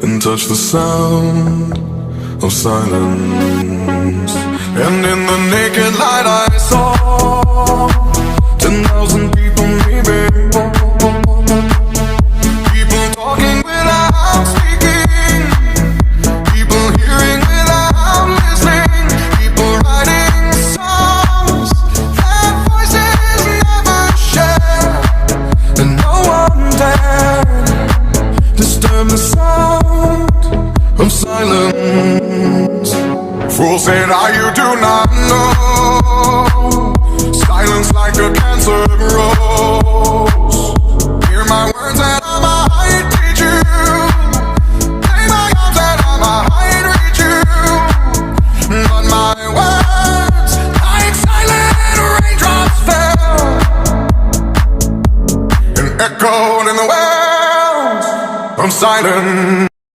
and touch the sound of silence. And in the naked light I saw 10,000 people, maybe. People talking without speaking, people hearing without listening, people writing songs that voices never share, and no one dared disturb the sound of silence. Fool said, you do not know. Silence like a cancer grows. Hear my words and I might teach you. Lay my arms and I might reach you. But my words, like silent raindrops, fell and echoed in the wells of silence.